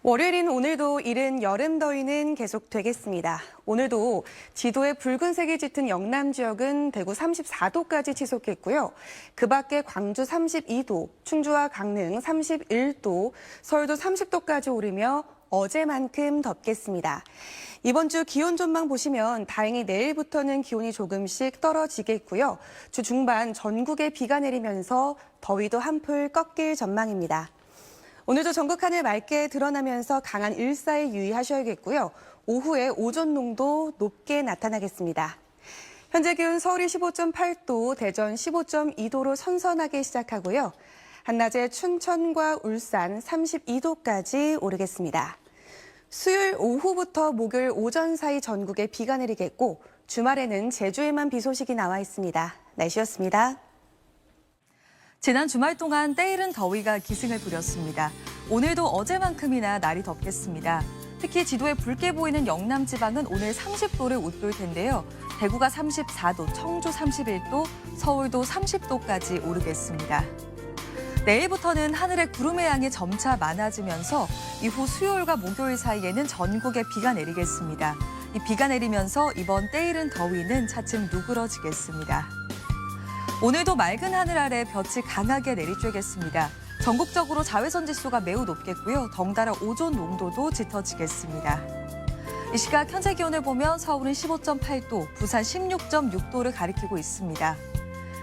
월요일인 오늘도 이른 여름 더위는 계속되겠습니다. 오늘도 지도에 붉은색이 짙은 영남 지역은 대구 34도까지 치솟겠고요. 그 밖에 광주 32도, 충주와 강릉 31도, 서울도 30도까지 오르며 어제만큼 덥겠습니다. 이번 주 기온 전망 보시면 다행히 내일부터는 기온이 조금씩 떨어지겠고요. 주 중반 전국에 비가 내리면서 더위도 한풀 꺾일 전망입니다. 오늘도 전국 하늘 맑게 드러나면서 강한 일사에 유의하셔야겠고요. 오후에 오존 농도 높게 나타나겠습니다. 현재 기온 서울이 15.8도, 대전 15.2도로 선선하게 시작하고요. 한낮에 춘천과 울산 32도까지 오르겠습니다. 수요일 오후부터 목요일 오전 사이 전국에 비가 내리겠고 주말에는 제주에만 비 소식이 나와 있습니다. 날씨였습니다. 지난 주말 동안 때이른 더위가 기승을 부렸습니다. 오늘도 어제만큼이나 날이 덥겠습니다. 특히 지도에 붉게 보이는 영남 지방은 오늘 30도를 웃돌 텐데요. 대구가 34도, 청주 31도, 서울도 30도까지 오르겠습니다. 내일부터는 하늘에 구름의 양이 점차 많아지면서 이후 수요일과 목요일 사이에는 전국에 비가 내리겠습니다. 이 비가 내리면서 이번 때이른 더위는 차츰 누그러지겠습니다. 오늘도 맑은 하늘 아래 볕이 강하게 내리쬐겠습니다. 전국적으로 자외선 지수가 매우 높겠고요. 덩달아 오존 농도도 짙어지겠습니다. 이 시각 현재 기온을 보면 서울은 15.8도, 부산 16.6도를 가리키고 있습니다.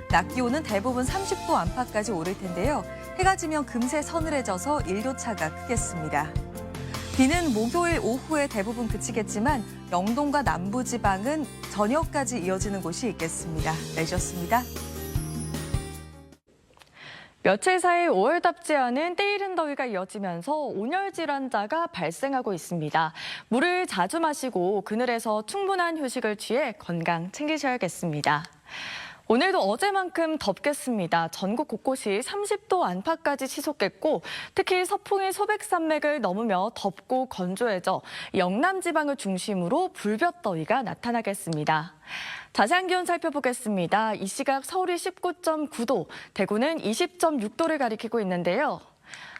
낮 기온은 대부분 30도 안팎까지 오를 텐데요. 해가 지면 금세 서늘해져서 일교차가 크겠습니다. 비는 목요일 오후에 대부분 그치겠지만 영동과 남부지방은 저녁까지 이어지는 곳이 있겠습니다. 날씨였습니다. 며칠 사이 5월답지 않은 때이른 더위가 이어지면서 온열 질환자가 발생하고 있습니다. 물을 자주 마시고 그늘에서 충분한 휴식을 취해 건강 챙기셔야겠습니다. 오늘도 어제만큼 덥겠습니다. 전국 곳곳이 30도 안팎까지 치솟겠고 특히 서풍이 소백산맥을 넘으며 덥고 건조해져 영남 지방을 중심으로 불볕더위가 나타나겠습니다. 자세한 기온 살펴보겠습니다. 이 시각 서울이 19.9도, 대구는 20.6도를 가리키고 있는데요.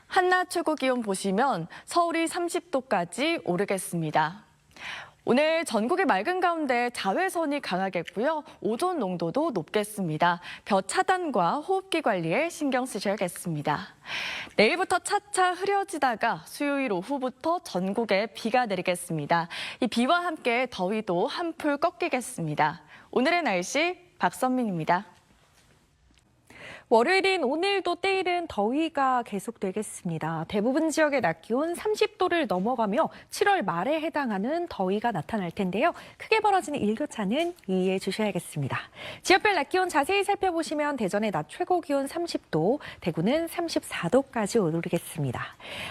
한낮 최고 기온 보시면 서울이 30도까지 오르겠습니다. 오늘 전국의 맑은 가운데 자외선이 강하겠고요. 오존 농도도 높겠습니다. 볕 차단과 호흡기 관리에 신경 쓰셔야겠습니다. 내일부터 차차 흐려지다가 수요일 오후부터 전국에 비가 내리겠습니다. 이 비와 함께 더위도 한풀 꺾이겠습니다. 오늘의 날씨 박선민입니다. 월요일인 오늘도 때이른 더위가 계속되겠습니다. 대부분 지역의 낮 기온 30도를 넘어가며 7월 말에 해당하는 더위가 나타날 텐데요. 크게 벌어지는 일교차는 유의해 주셔야겠습니다. 지역별 낮 기온 자세히 살펴보시면 대전의 낮 최고 기온 30도, 대구는 34도까지 오르겠습니다.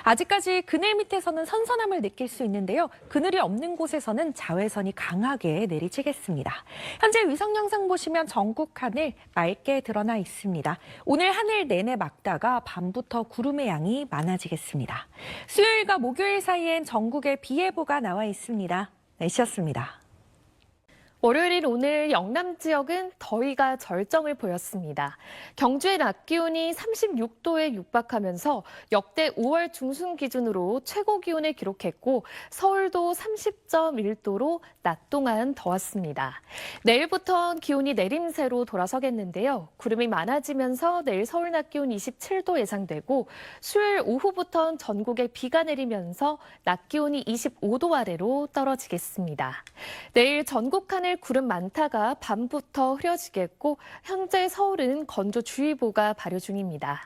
아직까지 그늘 밑에서는 선선함을 느낄 수 있는데요. 그늘이 없는 곳에서는 자외선이 강하게 내리쬐겠습니다. 현재 위성 영상 보시면 전국 하늘 맑게 드러나 있습니다. 오늘 하늘 내내 맑다가 밤부터 구름의 양이 많아지겠습니다. 수요일과 목요일 사이엔 전국에 비 예보가 나와 있습니다. 날씨였습니다. 월요일인 오늘 영남 지역은 더위가 절정을 보였습니다. 경주의 낮 기온이 36도에 육박하면서 역대 5월 중순 기준으로 최고 기온을 기록했고 서울도 30.1도로 낮 동안 더웠습니다. 내일부터 기온이 내림세로 돌아서겠는데요. 구름이 많아지면서 내일 서울 낮 기온 27도 예상되고 수요일 오후부터 전국에 비가 내리면서 낮 기온이 25도 아래로 떨어지겠습니다. 내일 전국 하늘 구름 많다가 밤부터 흐려지겠고 현재 서울은 건조주의보가 발효 중입니다.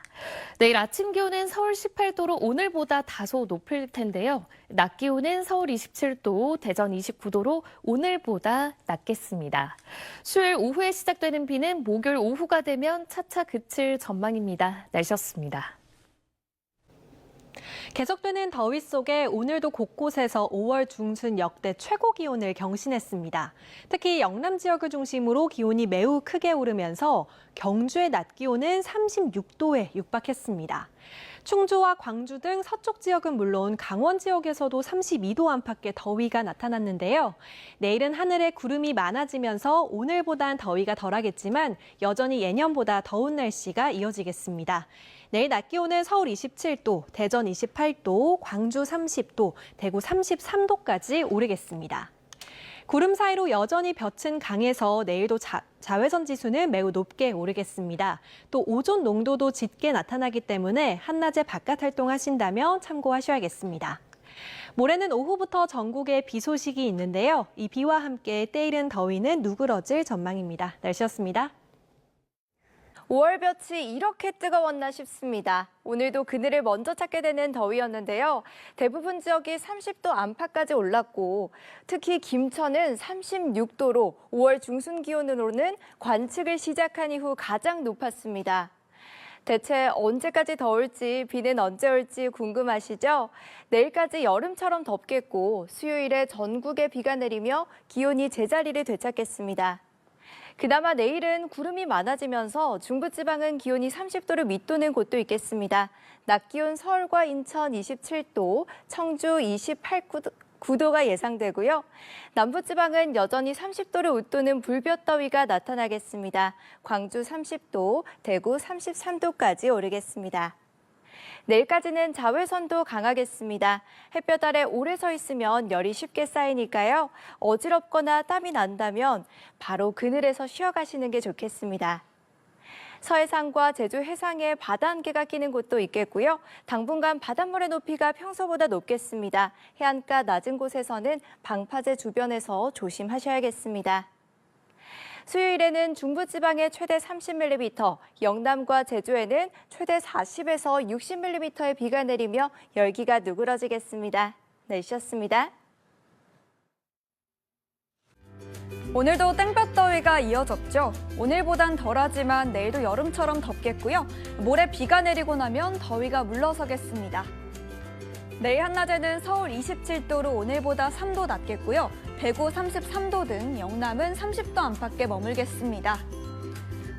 내일 아침 기온은 서울 18도로 오늘보다 다소 높을 텐데요. 낮 기온은 서울 27도, 대전 29도로 오늘보다 낮겠습니다. 수요일 오후에 시작되는 비는 목요일 오후가 되면 차차 그칠 전망입니다. 날씨였습니다. 계속되는 더위 속에 오늘도 곳곳에서 5월 중순 역대 최고 기온을 경신했습니다. 특히 영남 지역을 중심으로 기온이 매우 크게 오르면서 경주의 낮 기온은 36도에 육박했습니다. 충주와 광주 등 서쪽 지역은 물론 강원 지역에서도 32도 안팎의 더위가 나타났는데요. 내일은 하늘에 구름이 많아지면서 오늘보단 더위가 덜하겠지만 여전히 예년보다 더운 날씨가 이어지겠습니다. 내일 낮 기온은 서울 27도, 대전 28도, 광주 30도, 대구 33도까지 오르겠습니다. 구름 사이로 여전히 볕은 강해서 내일도 자외선 지수는 매우 높게 오르겠습니다. 또 오존 농도도 짙게 나타나기 때문에 한낮에 바깥 활동하신다면 참고하셔야겠습니다. 모레는 오후부터 전국에 비 소식이 있는데요. 이 비와 함께 때이른 더위는 누그러질 전망입니다. 날씨였습니다. 5월볕이 이렇게 뜨거웠나 싶습니다. 오늘도 그늘을 먼저 찾게 되는 더위였는데요. 대부분 지역이 30도 안팎까지 올랐고 특히 김천은 36도로 5월 중순 기온으로는 관측을 시작한 이후 가장 높았습니다. 대체 언제까지 더울지 비는 언제 올지 궁금하시죠? 내일까지 여름처럼 덥겠고 수요일에 전국에 비가 내리며 기온이 제자리를 되찾겠습니다. 그나마 내일은 구름이 많아지면서 중부지방은 기온이 30도를 밑도는 곳도 있겠습니다. 낮 기온 서울과 인천 27도, 청주 28~9도가 예상되고요. 남부지방은 여전히 30도를 웃도는 불볕더위가 나타나겠습니다. 광주 30도, 대구 33도까지 오르겠습니다. 내일까지는 자외선도 강하겠습니다. 햇볕 아래 오래 서 있으면 열이 쉽게 쌓이니까요. 어지럽거나 땀이 난다면 바로 그늘에서 쉬어가시는 게 좋겠습니다. 서해상과 제주 해상에 바다 안개가 끼는 곳도 있겠고요. 당분간 바닷물의 높이가 평소보다 높겠습니다. 해안가 낮은 곳에서는 방파제 주변에서 조심하셔야겠습니다. 수요일에는 중부지방에 최대 30mm, 영남과 제주에는 최대 40에서 60mm의 비가 내리며 열기가 누그러지겠습니다. 날씨였습니다. 오늘도 땡볕더위가 이어졌죠. 오늘보단 덜하지만 내일도 여름처럼 덥겠고요. 모레 비가 내리고 나면 더위가 물러서겠습니다. 내일 한낮에는 서울 27도로 오늘보다 3도 낮겠고요. 대구 33도 등 영남은 30도 안팎에 머물겠습니다.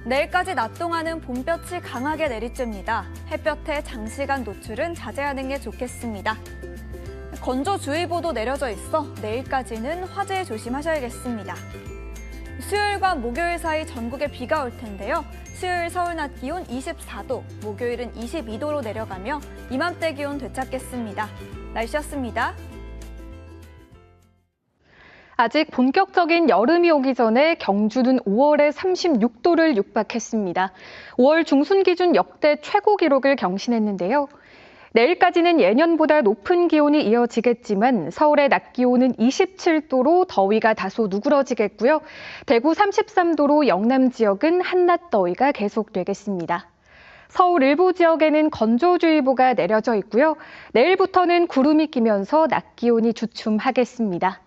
내일까지 낮 동안은 봄볕이 강하게 내리쬐니다. 햇볕에 장시간 노출은 자제하는 게 좋겠습니다. 건조주의보도 내려져 있어 내일까지는 화재 조심하셔야겠습니다. 수요일과 목요일 사이 전국에 비가 올 텐데요. 수요일 서울 낮 기온 24도, 목요일은 22도로 내려가며 이맘때 기온 되찾겠습니다. 날씨였습니다. 아직 본격적인 여름이 오기 전에 경주는 5월에 36도를 육박했습니다. 5월 중순 기준 역대 최고 기록을 경신했는데요. 내일까지는 예년보다 높은 기온이 이어지겠지만 서울의 낮 기온은 27도로 더위가 다소 누그러지겠고요. 대구 33도로 영남 지역은 한낮 더위가 계속되겠습니다. 서울 일부 지역에는 건조주의보가 내려져 있고요. 내일부터는 구름이 끼면서 낮 기온이 주춤하겠습니다.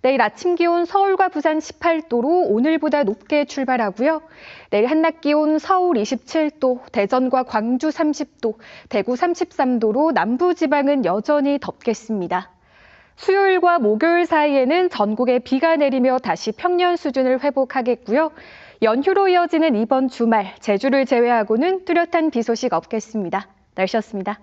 내일 아침 기온 서울과 부산 18도로 오늘보다 높게 출발하고요. 내일 한낮 기온 서울 27도, 대전과 광주 30도, 대구 33도로 남부지방은 여전히 덥겠습니다. 수요일과 목요일 사이에는 전국에 비가 내리며 다시 평년 수준을 회복하겠고요. 연휴로 이어지는 이번 주말, 제주를 제외하고는 뚜렷한 비 소식 없겠습니다. 날씨였습니다.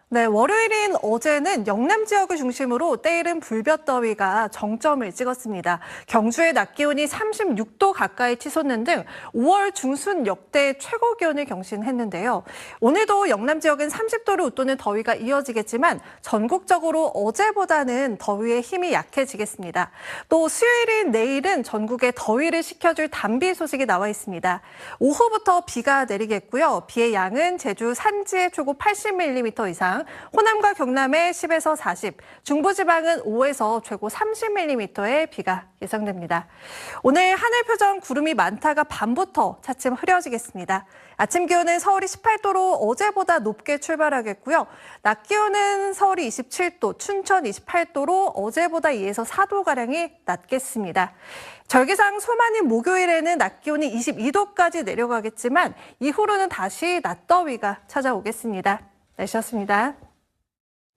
네, 월요일인 어제는 영남 지역을 중심으로 때이른 불볕더위가 정점을 찍었습니다. 경주의 낮 기온이 36도 가까이 치솟는 등 5월 중순 역대 최고 기온을 경신했는데요. 오늘도 영남 지역은 30도를 웃도는 더위가 이어지겠지만 전국적으로 어제보다는 더위의 힘이 약해지겠습니다. 또 수요일인 내일은 전국에 더위를 식혀줄 단비 소식이 나와 있습니다. 오후부터 비가 내리겠고요. 비의 양은 제주 산지에 초고 80mm 이상, 호남과 경남에 10에서 40, 중부지방은 5에서 최고 30mm의 비가 예상됩니다. 오늘 하늘 표정 구름이 많다가 밤부터 차츰 흐려지겠습니다. 아침 기온은 서울이 18도로 어제보다 높게 출발하겠고요. 낮 기온은 서울이 27도, 춘천 28도로 어제보다 2에서 4도가량이 낮겠습니다. 절기상 소만인 목요일에는 낮 기온이 22도까지 내려가겠지만 이후로는 다시 낮더위가 찾아오겠습니다. 날씨였습니다.